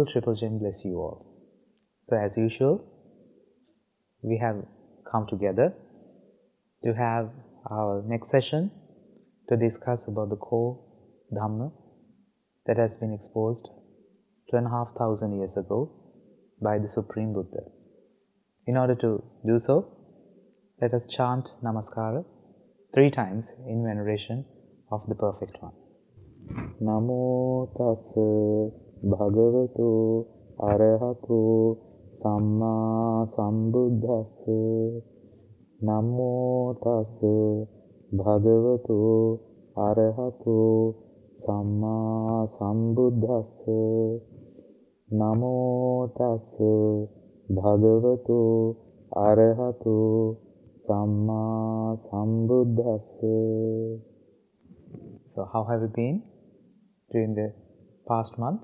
Triple Gem bless you all. So as usual, we have come together to have our next session to discuss about the core Dhamma that has been exposed 2,500 years ago by the Supreme Buddha. In order to do so, let us chant Namaskara 3 times in veneration of the Perfect One. Namo tassa bhagavato arahato samma sambuddhassa. Namo tassa bhagavato arahato samma sambuddhassa. Namo tassa bhagavato arahato samma sambuddhassa. So how have you been during the past month?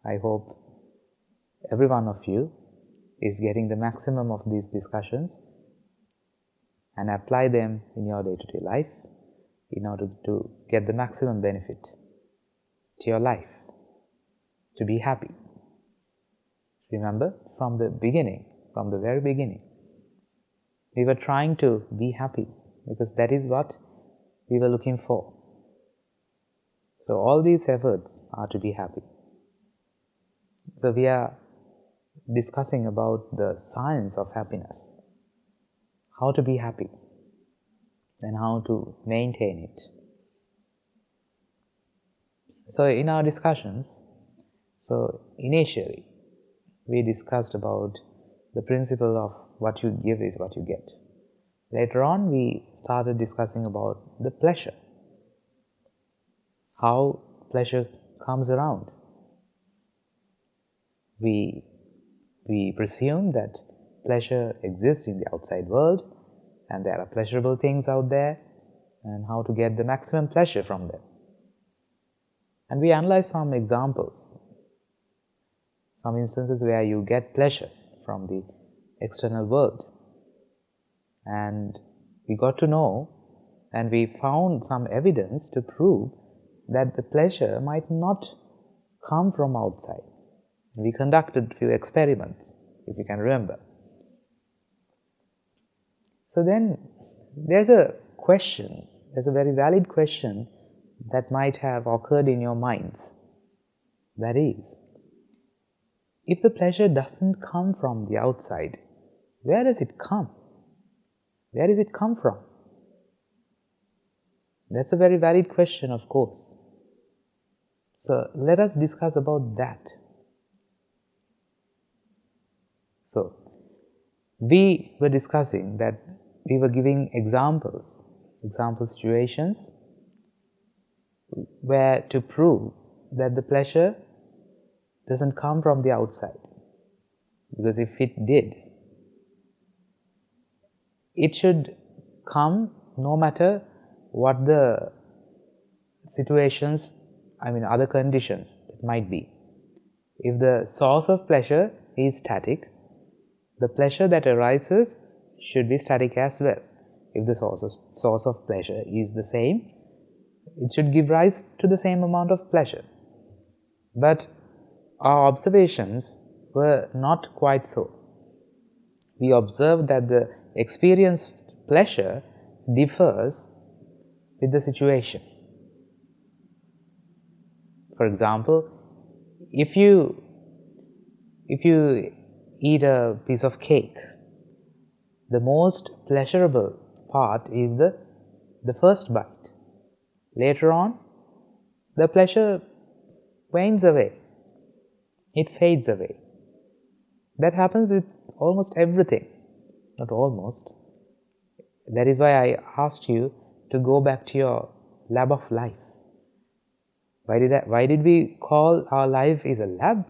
I hope every one of you is getting the maximum of these discussions and apply them in your day-to-day life in order to get the maximum benefit to your life, to be happy. Remember, from the beginning, from the very beginning, we were trying to be happy because that is what we were looking for. So all these efforts are to be happy. So we are discussing about the science of happiness, how to be happy and how to maintain it. So in our discussions, initially we discussed about the principle of what you give is what you get. Later on we started discussing about the pleasure, how pleasure comes around. We presume that pleasure exists in the outside world and there are pleasurable things out there and how to get the maximum pleasure from them. And we analyzed some examples, some instances where you get pleasure from the external world. And we got to know and we found some evidence to prove that the pleasure might not come from outside. We conducted a few experiments, if you can remember. So then there's a question, there's a very valid question that might have occurred in your minds. That is, if the pleasure doesn't come from the outside, where does it come? Where does it come from? That's a very valid question, of course. So let us discuss about that. So we were discussing that we were giving example situations where to prove that the pleasure doesn't come from the outside. Because if it did, it should come no matter what the situations, other conditions it might be. If the source of pleasure is static, the pleasure that arises should be static as well. If the source of pleasure is the same, it should give rise to the same amount of pleasure. But our observations were not quite so. We observed that the experienced pleasure differs with the situation. For example, if you eat a piece of cake, the most pleasurable part is the first bite. Later on, the pleasure wanes away, it fades away. That happens with almost everything, not almost. That is why I asked you to go back to your lab of life. Why did we call our life is a lab?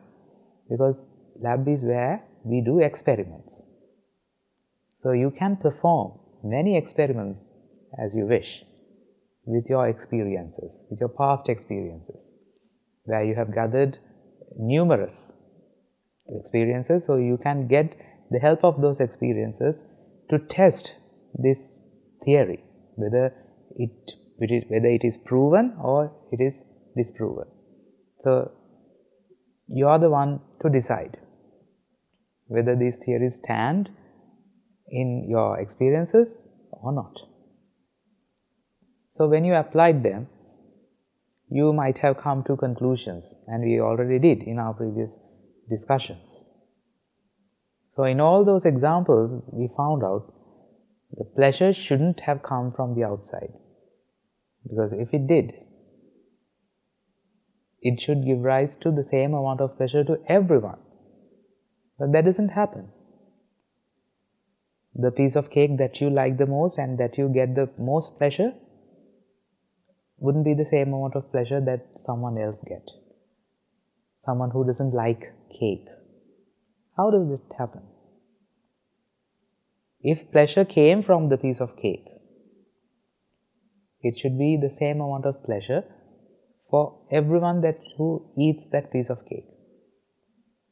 Because lab is where we do experiments. So you can perform many experiments as you wish with your experiences, with your past experiences, where you have gathered numerous experiences, so you can get the help of those experiences to test this theory, whether it is proven or it is disproven. So You are the one to decide whether these theories stand in your experiences or not. So when you applied them, you might have come to conclusions, and we already did in our previous discussions. So in all those examples, we found out the pleasure shouldn't have come from the outside, because if it did, it should give rise to the same amount of pleasure to everyone. But that doesn't happen. The piece of cake that you like the most and that you get the most pleasure wouldn't be the same amount of pleasure that someone else gets. Someone who doesn't like cake. How does it happen? If pleasure came from the piece of cake, it should be the same amount of pleasure for everyone who eats that piece of cake.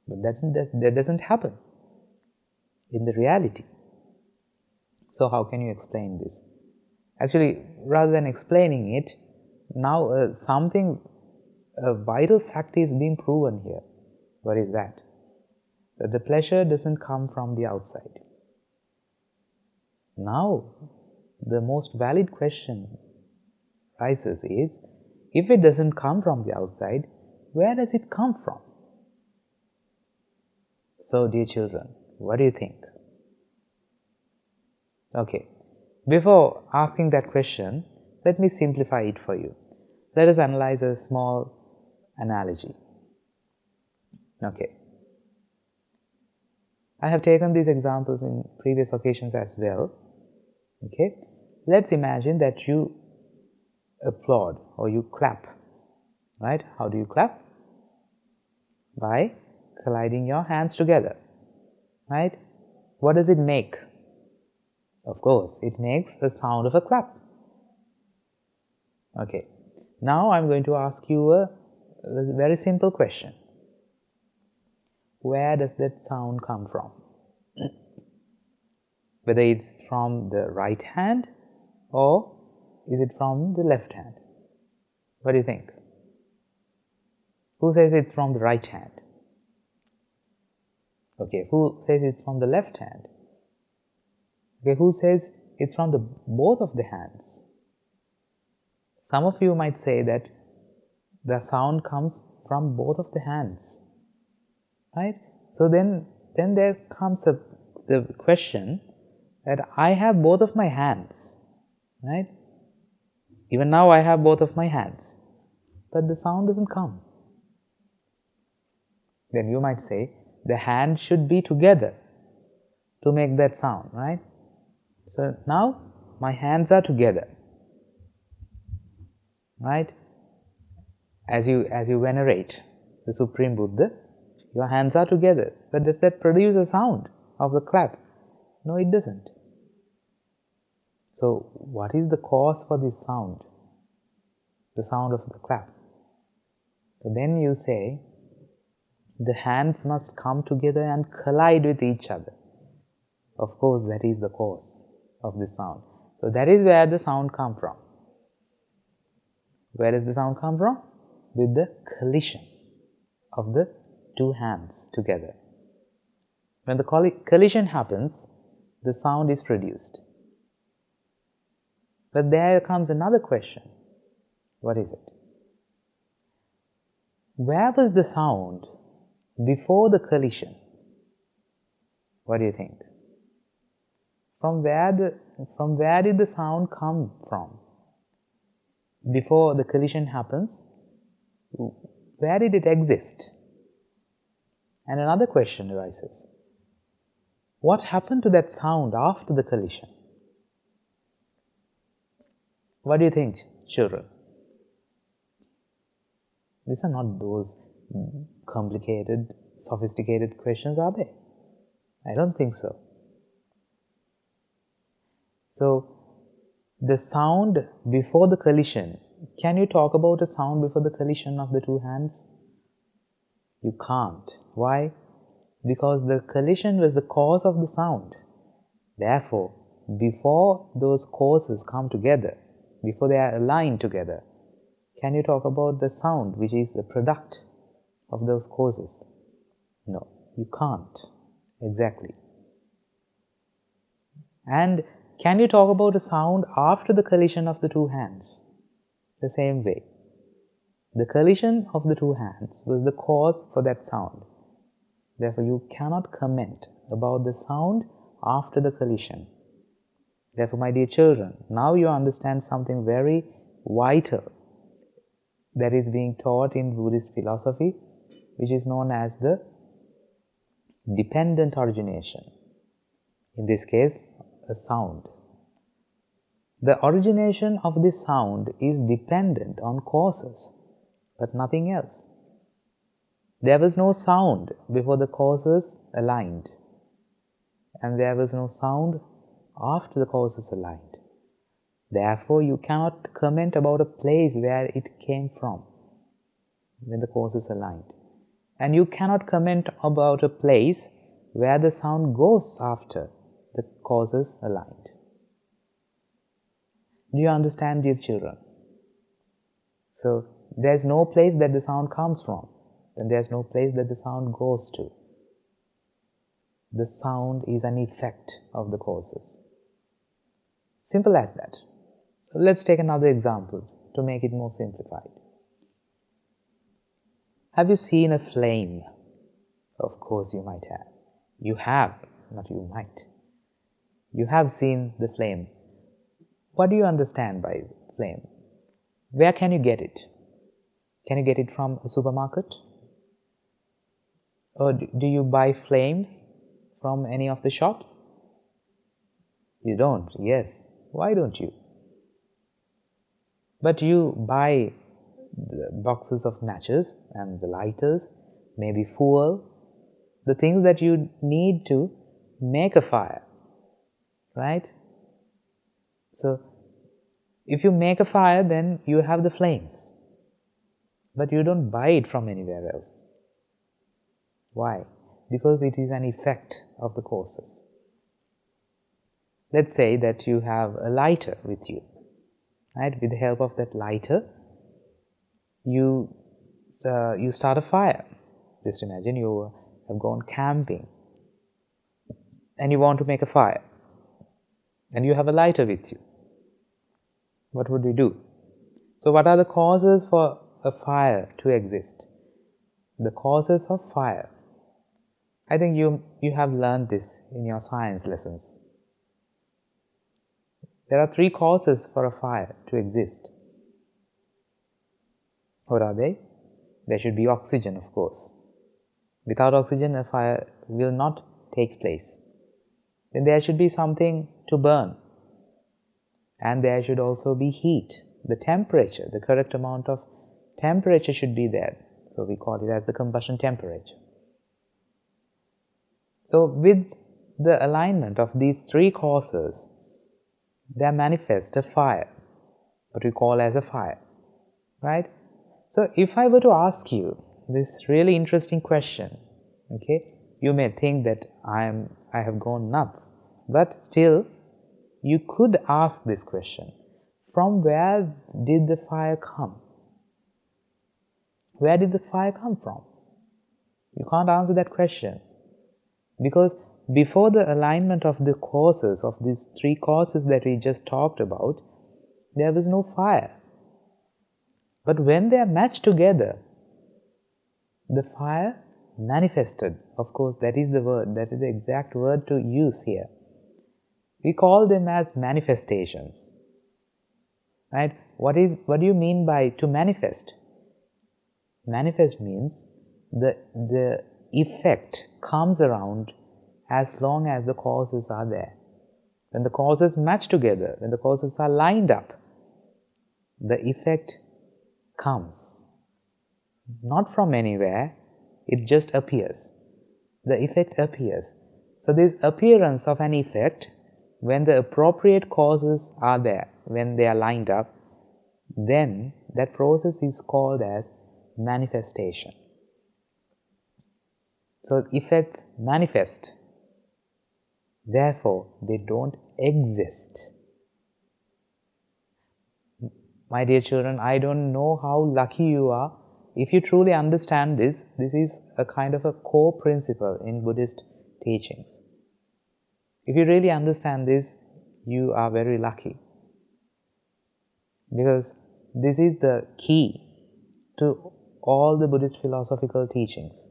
But that doesn't happen in the reality. So how can you explain this? Actually, rather than explaining it, now a vital fact is being proven here. What is that? That the pleasure doesn't come from the outside. Now, the most valid question rises is, if it doesn't come from the outside, where does it come from? So, dear children, what do you think? Okay, before asking that question, let me simplify it for you. Let us analyze a small analogy. Okay. I have taken these examples in previous occasions as well. Okay. Let's imagine that you applaud or you clap. Right? How do you clap? By colliding your hands together. Right? What does it make? Of course, it makes the sound of a clap. Okay. Now I'm going to ask you a very simple question. Where does that sound come from? Whether it's from the right hand or is it from the left hand? What do you think? Who says it's from the right hand? Okay, who says it's from the left hand? Okay, who says it's from both of the hands? Some of you might say that the sound comes from both of the hands, right? So then there comes the question that I have both of my hands, right? Even now I have both of my hands, but the sound doesn't come. Then you might say the hand should be together to make that sound, right? So now my hands are together, right? As you venerate the Supreme Buddha, your hands are together. But does that produce a sound of the clap? No, it doesn't. So what is the cause for this sound? The sound of the clap. So then you say the hands must come together and collide with each other. Of course, that is the cause of the sound. So that is where the sound comes from. Where does the sound come from? With the collision of the two hands together. When the collision happens, the sound is produced. But there comes another question. What is it? Where was the sound before the collision? What do you think? From where did the sound come from? Before the collision happens, where did it exist? And another question arises. What happened to that sound after the collision? What do you think, children? These are not those complicated, sophisticated questions, are they? I don't think so. So, the sound before the collision, can you talk about a sound before the collision of the two hands? You can't. Why? Because the collision was the cause of the sound. Therefore, before those causes come together, before they are aligned together, can you talk about the sound which is the product of those causes? No, you can't. Exactly. And can you talk about a sound after the collision of the two hands? The same way. The collision of the two hands was the cause for that sound. Therefore, you cannot comment about the sound after the collision. Therefore, my dear children, now you understand something very vital that is being taught in Buddhist philosophy, which is known as the dependent origination. In this case, a sound. The origination of this sound is dependent on causes, but nothing else. There was no sound before the causes aligned, and there was no sound after the causes aligned. Therefore, you cannot comment about a place where it came from when the causes aligned. And you cannot comment about a place where the sound goes after the causes aligned. Do you understand, dear children? So, there's no place that the sound comes from, and there's no place that the sound goes to. The sound is an effect of the causes. Simple as that. Let's take another example to make it more simplified. Have you seen a flame? Of course you might have. You have, not you might. You have seen the flame. What do you understand by flame? Where can you get it? Can you get it from a supermarket? Or do you buy flames from any of the shops? You don't, yes. Why don't you? But you buy the boxes of matches and the lighters, maybe fuel, the things that you need to make a fire, right? So, if you make a fire, then you have the flames. But you don't buy it from anywhere else. Why? Because it is an effect of the causes. Let's say that you have a lighter with you, right? With the help of that lighter, you start a fire. Just imagine you have gone camping and you want to make a fire, and you have a lighter with you. What would you do? So what are the causes for a fire to exist? The causes of fire. I think you have learned this in your science lessons. There are 3 causes for a fire to exist. What are they? There should be oxygen, of course. Without oxygen, a fire will not take place. Then there should be something to burn. And there should also be heat. The temperature, the correct amount of temperature should be there. So we call it as the combustion temperature. So with the alignment of these 3 causes, there manifests a fire, what we call as a fire, right? So if I were to ask you this really interesting question, okay, you may think that I have gone nuts, but still you could ask this question: from where did the fire come? Where did the fire come from? You can't answer that question, because before the alignment of the causes, of these 3 causes that we just talked about, there was no fire. But when they are matched together, the fire manifested. Of course, that is the word, that is the exact word to use here. We call them as manifestations, right? What do you mean by to manifest? Manifest means the effect comes around as long as the causes are there. When the causes match together, when the causes are lined up, the effect comes. Not from anywhere, it just appears. The effect appears. So this appearance of an effect, when the appropriate causes are there, when they are lined up, then that process is called as manifestation. So effects manifest. Therefore, they don't exist. My dear children, I don't know how lucky you are if you truly understand this, this is a kind of a core principle in Buddhist teachings. If you really understand this, you are very lucky, because this is the key to all the Buddhist philosophical teachings.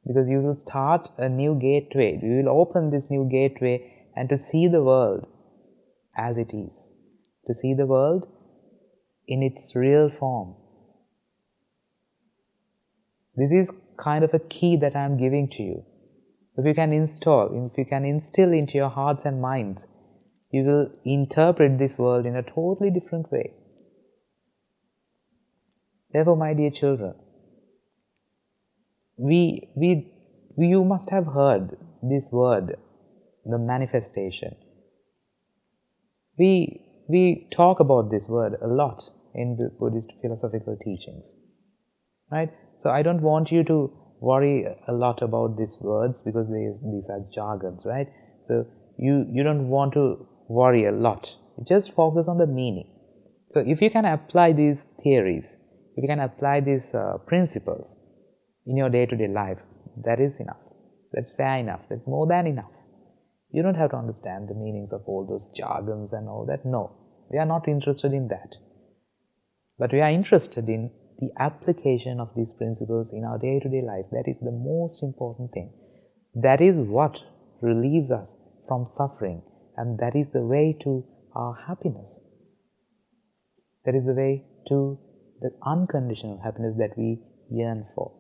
Because you will start a new gateway, you will open this new gateway and to see the world as it is, to see the world in its real form. This is kind of a key that I am giving to you. If you can instill into your hearts and minds, you will interpret this world in a totally different way. Therefore, my dear children, you must have heard this word, the manifestation. We talk about this word a lot in the Buddhist philosophical teachings, right? So I don't want you to worry a lot about these words, because these are jargons, right? So you don't want to worry a lot. Just focus on the meaning. So if you can apply these theories, if you can apply these principles in your day-to-day life, that is enough. That's fair enough. That's more than enough. You don't have to understand the meanings of all those jargons and all that. No, we are not interested in that. But we are interested in the application of these principles in our day-to-day life. That is the most important thing. That is what relieves us from suffering, and that is the way to our happiness. That is the way to the unconditional happiness that we yearn for.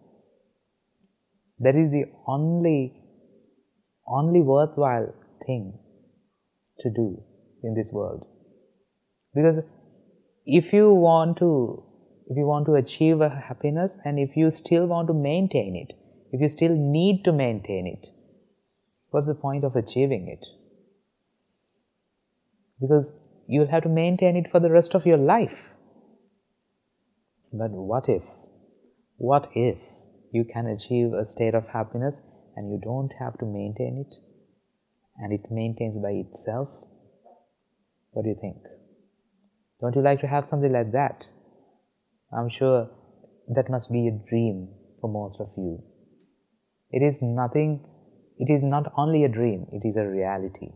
That is the only worthwhile thing to do in this world. Because if you want to achieve a happiness, and if you still want to maintain it, if you still need to maintain it, what's the point of achieving it? Because you'll have to maintain it for the rest of your life. But what if you can achieve a state of happiness and you don't have to maintain it, and it maintains by itself? What do you think? Don't you like to have something like that? I'm sure that must be a dream for most of you. It is not only a dream, it is a reality.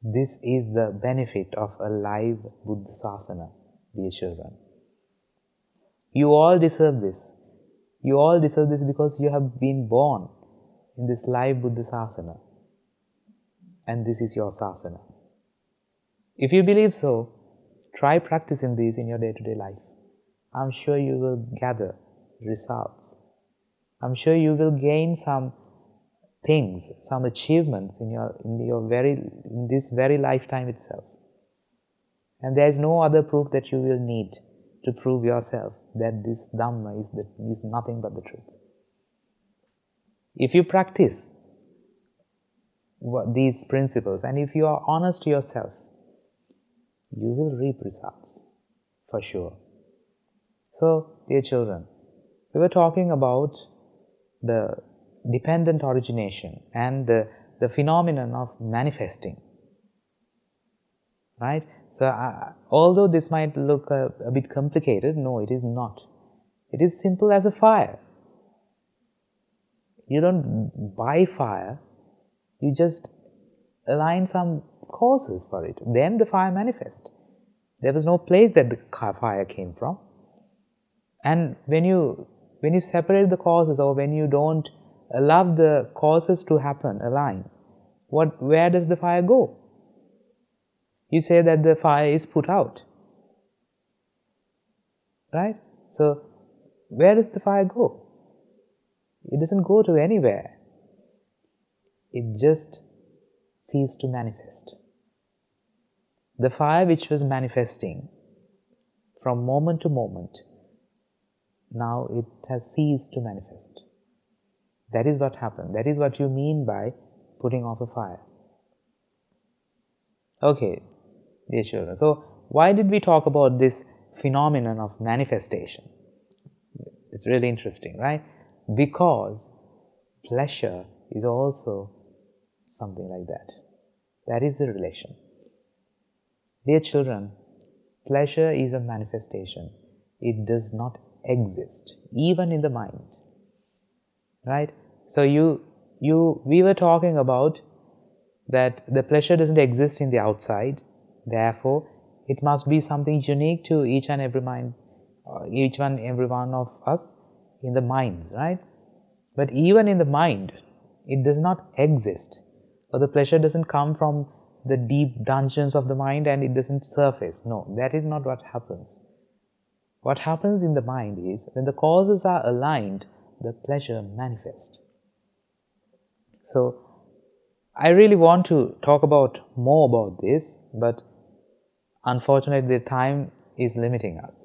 This is the benefit of a live Buddha Sasana, dear children. You all deserve this. You all deserve this because you have been born in this live Buddha Sasana. And this is your Sasana. If you believe so, try practicing these in your day-to-day life. I'm sure you will gather results. I'm sure you will gain some things, some achievements in this very lifetime itself. And there is no other proof that you will need to prove yourself that this Dhamma is nothing but the truth. If you practice these principles, and if you are honest to yourself, you will reap results, for sure. So, dear children, we were talking about the dependent origination and the phenomenon of manifesting, right? So, although this might look a bit complicated, no, it is not. It is simple as a fire. You don't buy fire, you just align some causes for it. Then the fire manifests. There was no place that the fire came from. And when you separate the causes, or when you don't allow the causes to happen, align, where does the fire go? You say that the fire is put out, right? So, where does the fire go? It doesn't go to anywhere. It just ceased to manifest. The fire which was manifesting from moment to moment, now it has ceased to manifest. That is what happened. That is what you mean by putting off a fire. Okay, dear children. So, why did we talk about this phenomenon of manifestation? It's really interesting, right? Because pleasure is also something like that. That is the relation. Dear children, pleasure is a manifestation. It does not exist, even in the mind. Right? So we were talking about that the pleasure doesn't exist in the outside, therefore it must be something unique to each and every mind, every one of us in the minds, right? But even in the mind, it does not exist, or the pleasure doesn't come from the deep dungeons of the mind and it doesn't surface. No, that is not what happens. What happens in the mind is, when the causes are aligned, the pleasure manifests. So, I really want to talk more about this, but unfortunately the time is limiting us.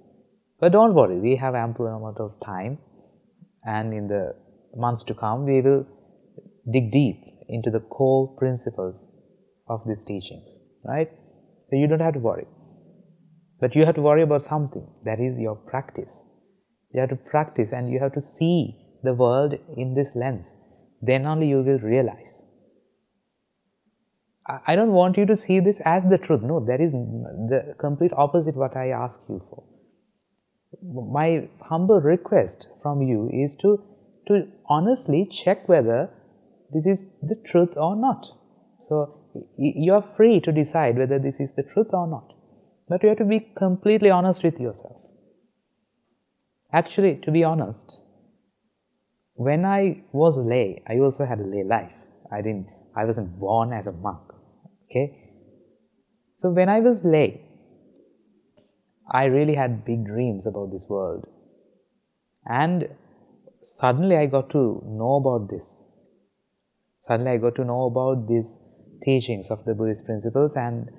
But don't worry, we have ample amount of time, and in the months to come we will dig deep into the core principles of these teachings, right? So you don't have to worry. But you have to worry about something, that is your practice. You have to practice and you have to see the world in this lens. Then only you will realize. I don't want you to see this as the truth. No, that is the complete opposite what I ask you for. My humble request from you is to honestly check whether this is the truth or not. So you are free to decide whether this is the truth or not. But you have to be completely honest with yourself. Actually, to be honest, when I was lay, I also had a lay life. I wasn't born as a monk. Okay? So when I was lay, I really had big dreams about this world. And suddenly I got to know about this. Suddenly I got to know about these teachings of the Buddhist principles, and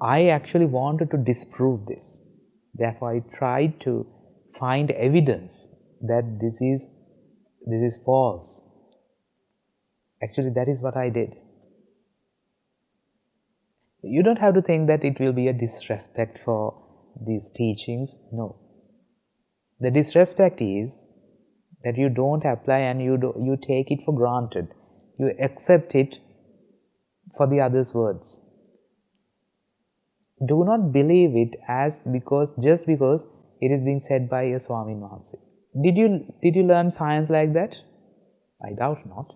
I actually wanted to disprove this. Therefore, I tried to find evidence that this is false. Actually, that is what I did. You don't have to think that it will be a disrespect for these teachings. No. The disrespect is that you don't apply and you take it for granted. You accept it for the other's words. Do not believe it just because it is being said by a Swami Maharaj. Did you learn science like that? I doubt not.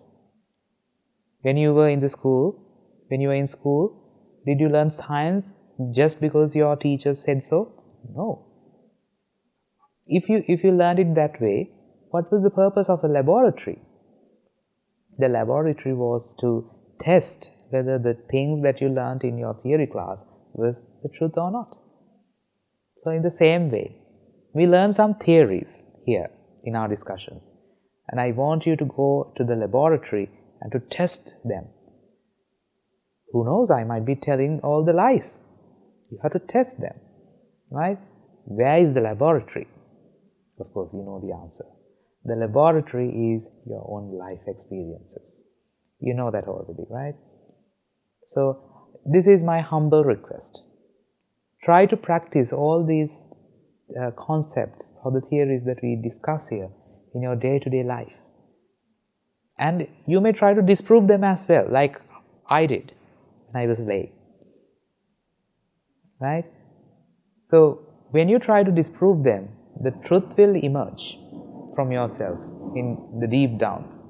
When you were in school, did you learn science just because your teacher said so? No. If you learned it that way, what was the purpose of a laboratory? The laboratory was to test whether the things that you learned in your theory class was the truth or not. So in the same way, we learn some theories here in our discussions, and I want you to go to the laboratory and to test them. Who knows, I might be telling all the lies. You have to test them, right? Where is the laboratory? Of course, you know the answer. The laboratory is your own life experiences. You know that already, right? So, this is my humble request. Try to practice all these concepts or the theories that we discuss here in your day-to-day life. And you may try to disprove them as well, like I did when I was lay. Right? So, when you try to disprove them, the truth will emerge from yourself in the deep downs.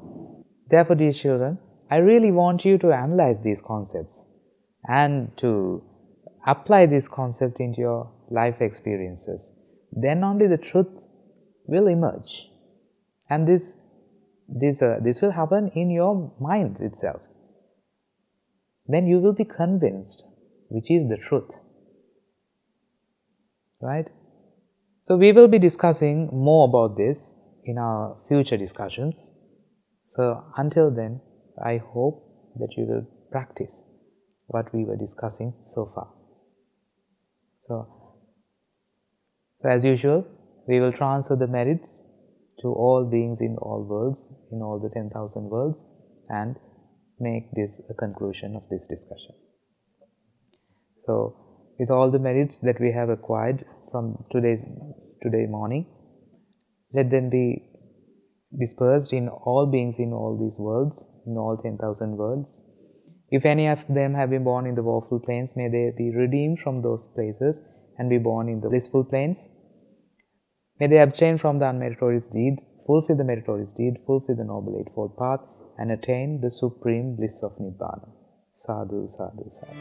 Therefore, dear children, I really want you to analyze these concepts and to apply this concept into your life experiences. Then only the truth will emerge, and this will happen in your mind itself. Then you will be convinced which is the truth, right? So we will be discussing more about this in our future discussions. So until then, I hope that you will practice what we were discussing so far. So as usual, we will transfer the merits to all beings in all worlds, in all the 10,000 worlds, and make this a conclusion of this discussion. So, with all the merits that we have acquired from today morning, let them be dispersed in all beings in all these worlds, in all 10,000 worlds. If any of them have been born in the woeful planes, may they be redeemed from those places and be born in the blissful planes. May they abstain from the unmeritorious deed, fulfill the meritorious deed, fulfill the Noble Eightfold Path, and attain the supreme bliss of Nibbana. Sadhu, sadhu, sadhu.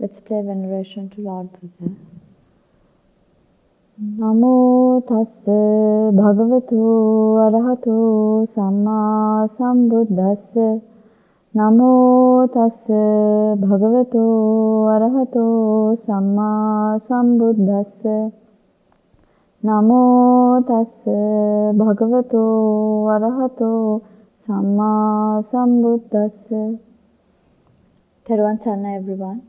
Let's play veneration to Lord Buddha. Namo tassa bhagavato arahato samma sambuddhassa. Namo tassa bhagavato arahato samma sambuddhassa. Namo tassa bhagavato arahato samma sambuddhassa. Theruvan Sarana, everyone.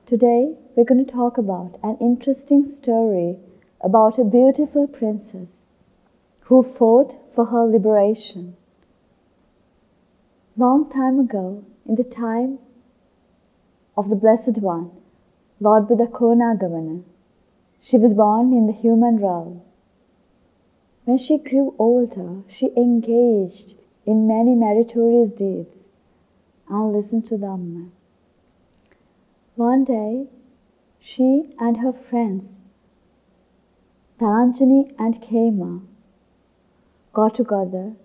Today we're going to talk about an interesting story about a beautiful princess who fought for her liberation. Long time ago, in the time of the Blessed One, Lord Buddha Konagavana, she was born in the human realm. When she grew older, she engaged in many meritorious deeds and listened to Dhamma. One day, she and her friends, Taranjani and Khema, got together,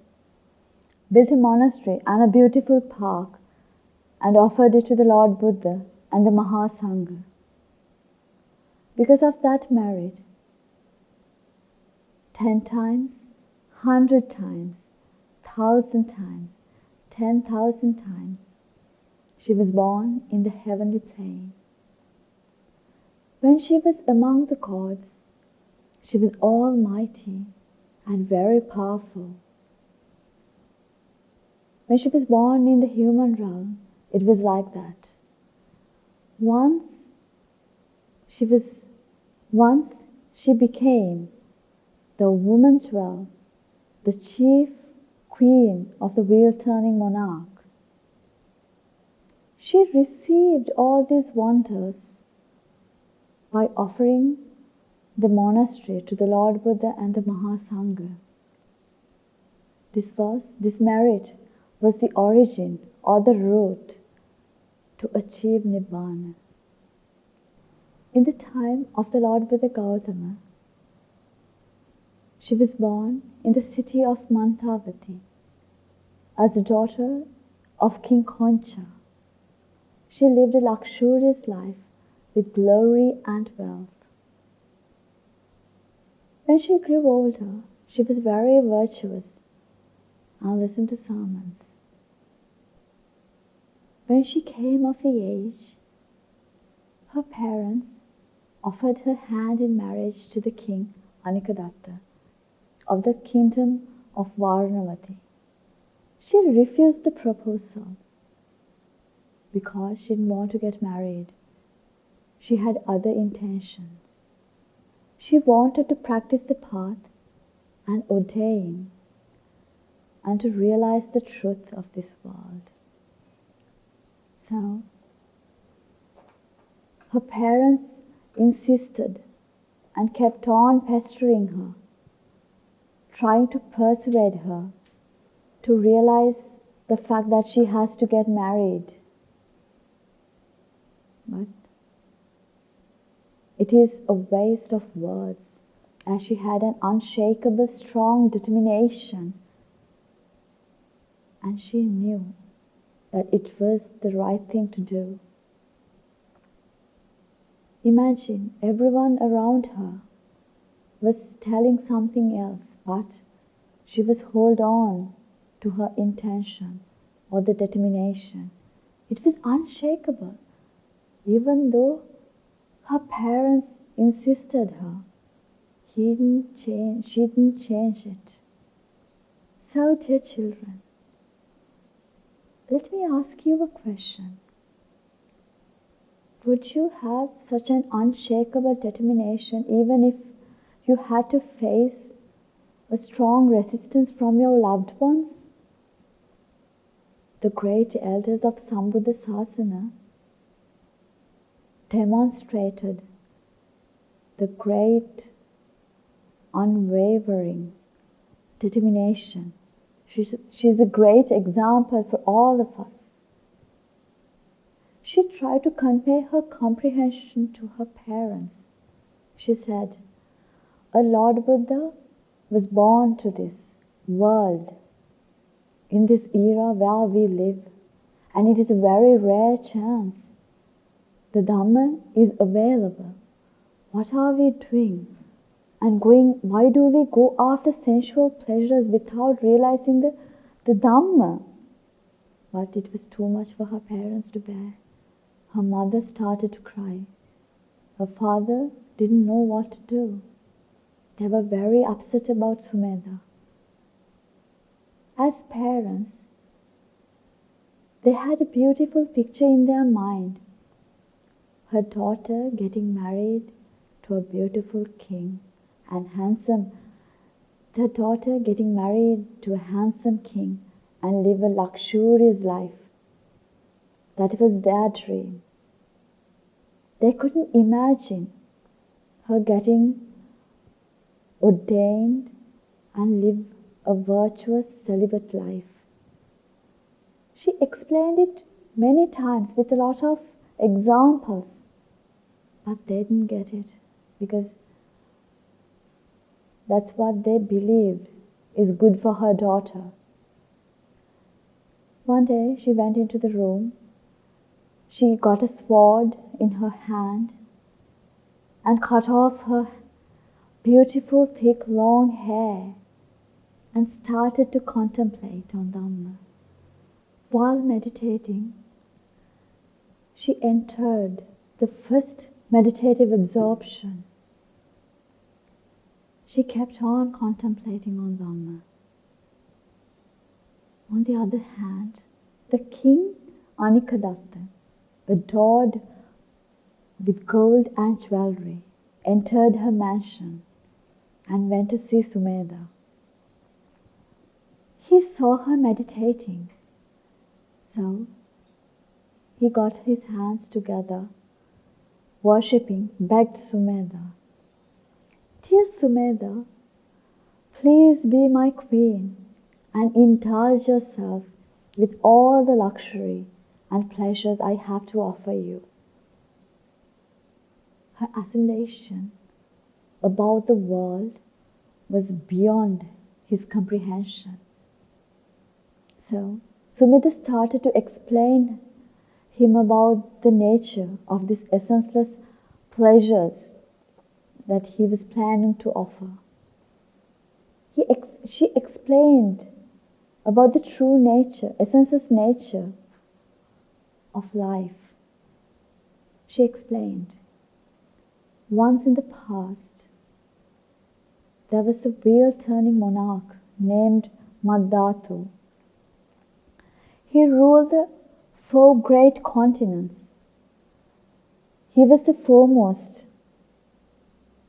built a monastery and a beautiful park, and offered it to the Lord Buddha and the Mahasangha. Because of that merit, 10 times, 100 times, 1,000 times, 10,000 times, she was born in the heavenly plane. When she was among the gods, she was almighty and very powerful. When she was born in the human realm, it was like that. Once she became the woman's realm, the chief queen of the wheel-turning monarch. She received all these wonders by offering the monastery to the Lord Buddha and the Mahasangha. This merit was the origin or the root to achieve Nibbana. In the time of the Lord Buddha Gautama, she was born in the city of Mantavati as the daughter of King Concha. She lived a luxurious life with glory and wealth. When she grew older, she was very virtuous and listened to sermons. When she came of the age, her parents offered her hand in marriage to the king Anikadatta of the kingdom of Varanavati. She refused the proposal because she didn't want to get married. She had other intentions. She wanted to practice the path and ordain and to realize the truth of this world. So, her parents insisted and kept on pestering her, trying to persuade her to realize the fact that she has to get married. But it is a waste of words, as she had an unshakable, strong determination, and she knew that it was the right thing to do. Imagine everyone around her was telling something else, but she was hold on to her intention or the determination. It was unshakable, even though her parents insisted her. She didn't change it. So, dear children, let me ask you a question. Would you have such an unshakable determination even if you had to face a strong resistance from your loved ones? The great elders of Sambuddha Sasana demonstrated the great unwavering determination. She's a great example for all of us. She tried to convey her comprehension to her parents. She said, "A Lord Buddha was born to this world in this era where we live, and it is a very rare chance. The Dhamma is available. What are we doing? And why do we go after sensual pleasures without realizing the Dhamma?" But it was too much for her parents to bear. Her mother started to cry. Her father didn't know what to do. They were very upset about Sumedha. As parents, they had a beautiful picture in their mind. Her daughter getting married to a beautiful king and handsome. Their daughter getting married to a handsome king and live a luxurious life. That was their dream. They couldn't imagine her getting ordained and live a virtuous celibate life. She explained it many times with a lot of examples, but they didn't get it because that's what they believed is good for her daughter. One day she went into the room. She got a sword in her hand and cut off her beautiful, thick, long hair and started to contemplate on Dhamma. While meditating, she entered the first meditative absorption. She kept on contemplating on Dhamma. On the other hand, the king Anikadatta, adored with gold and jewelry, entered her mansion and went to see Sumedha. He saw her meditating, so he got his hands together, worshipping, begged Sumedha, "Dear Sumedha, please be my queen and indulge yourself with all the luxury and pleasures I have to offer you." Her assimilation about the world was beyond his comprehension. So Sumedha started to explain him about the nature of these essenceless pleasures that he was planning to offer. She explained about the true nature, essenceless nature of life. She explained, once in the past, there was a wheel-turning monarch named Magdhatu. He ruled the 4 great continents. He was the foremost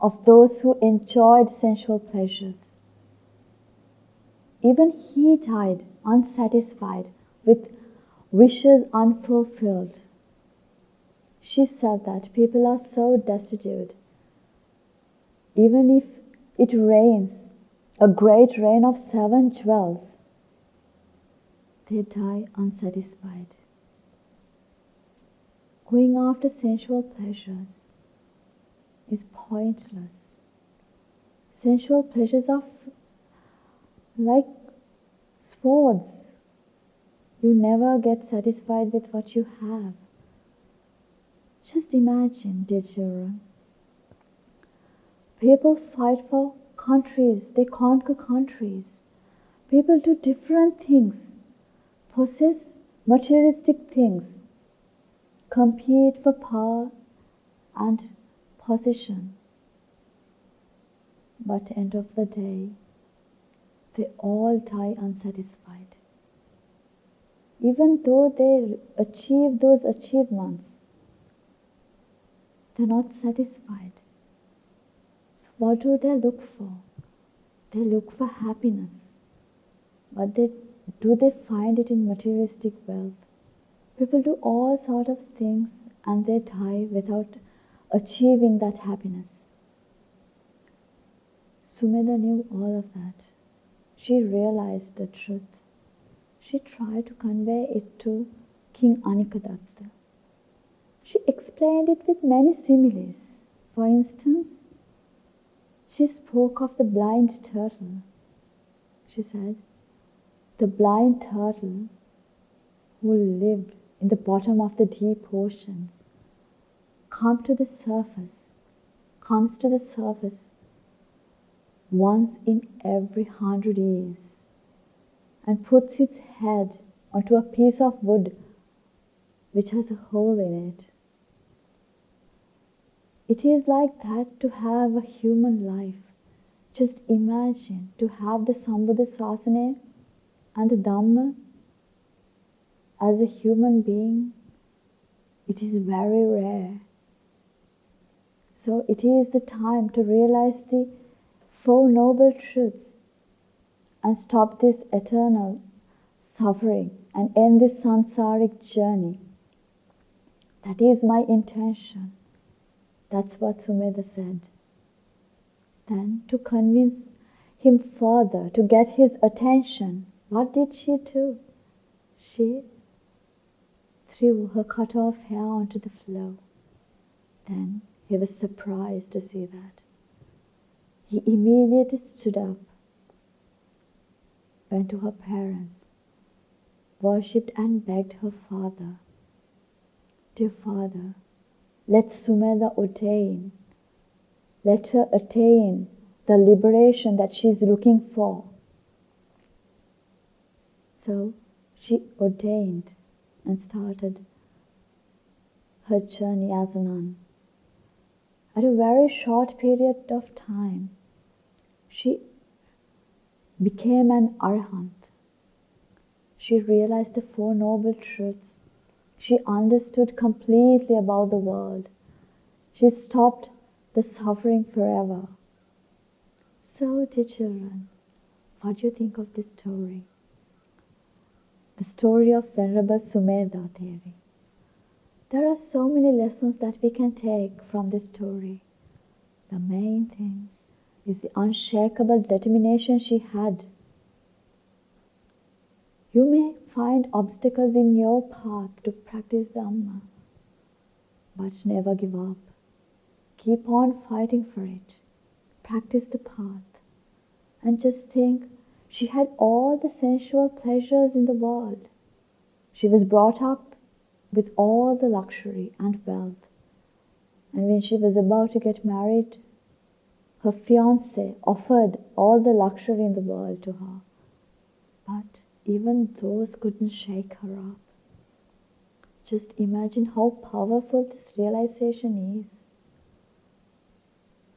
of those who enjoyed sensual pleasures. Even he died unsatisfied with wishes unfulfilled. She said that people are so destitute. Even if it rains, a great rain of 7 jewels, they die unsatisfied. Going after sensual pleasures is pointless. Sensual pleasures are like swords. You never get satisfied with what you have. Just imagine, dear children. People fight for countries, they conquer countries. People do different things, possess materialistic things, compete for power and position. But end of the day, they all die unsatisfied. Even though they achieve those achievements, they're not satisfied. So what do they look for? They look for happiness. But do they find it in materialistic wealth? People do all sorts of things and they die without achieving that happiness. Sumedha knew all of that. She realized the truth. She tried to convey it to King Anikadatta. She explained it with many similes. For instance, she spoke of the blind turtle. She said, the blind turtle who lived in the bottom of the deep oceans comes to the surface once in every 100 years and puts its head onto a piece of wood which has a hole in it. It is like that to have a human life. Just imagine to have the Sambuddha Sasana and the Dhamma as a human being. It is very rare. So it is the time to realize the Four Noble Truths and stop this eternal suffering and end this sansaric journey. That is my intention. That's what Sumedha said. Then, to convince him further, to get his attention, what did she do? She threw her cut off hair onto the floor. Then he was surprised to see that. He immediately stood up, went to her parents, worshipped and begged her father, "Dear father, let Sumedha attain. Let her attain the liberation that she is looking for." So she ordained and started her journey as a nun. At a very short period of time, she became an arahant. She realized the Four Noble Truths. She understood completely about the world. She stopped the suffering forever. So, dear children, what do you think of this story? The story of Venerable Sumedha Devi. There are so many lessons that we can take from this story. The main thing is the unshakable determination she had. You may find obstacles in your path to practice Dhamma, but never give up. Keep on fighting for it. Practice the path. And just think, she had all the sensual pleasures in the world. She was brought up with all the luxury and wealth. And when she was about to get married, her fiancé offered all the luxury in the world to her. But even those couldn't shake her up. Just imagine how powerful this realization is.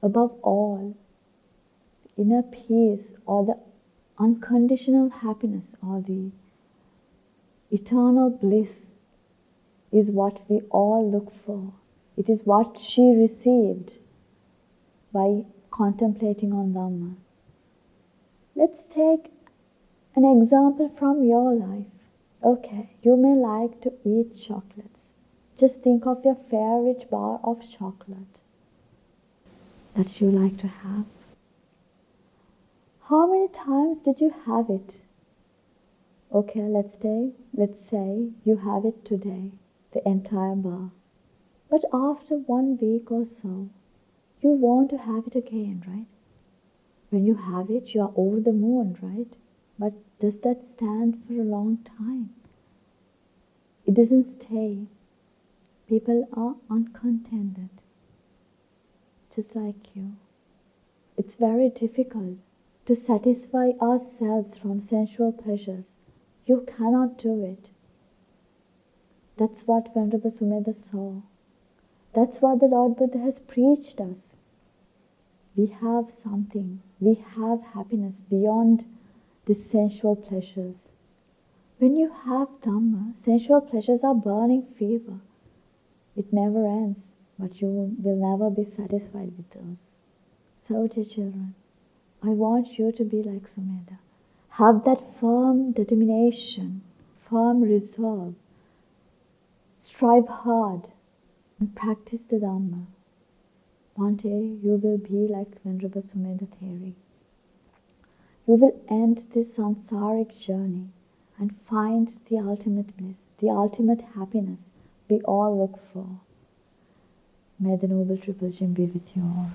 Above all, the inner peace or the unconditional happiness or the eternal bliss is what we all look for. It is what she received by contemplating on Dhamma. Let's take an example from your life. Okay, you may like to eat chocolates. Just think of your favorite bar of chocolate that you like to have. How many times did you have it? Okay, let's say you have it today, the entire bar. But after 1 week or so, you want to have it again, right? When you have it, you are over the moon, right? But does that stand for a long time? It doesn't stay. People are uncontented, just like you. It's very difficult to satisfy ourselves from sensual pleasures. You cannot do it. That's what Venerable Sumedha saw. That's what the Lord Buddha has preached us. We have something. We have happiness beyond these sensual pleasures. When you have Dhamma, sensual pleasures are burning fever. It never ends, but you will never be satisfied with those. So, dear children, I want you to be like Sumedha. Have that firm determination, firm resolve. Strive hard and practice the Dhamma. One day you will be like Venerable Sumedha Theri. You will end this samsaric journey and find the ultimate bliss, the ultimate happiness we all look for. May the Noble Triple Gem be with you all.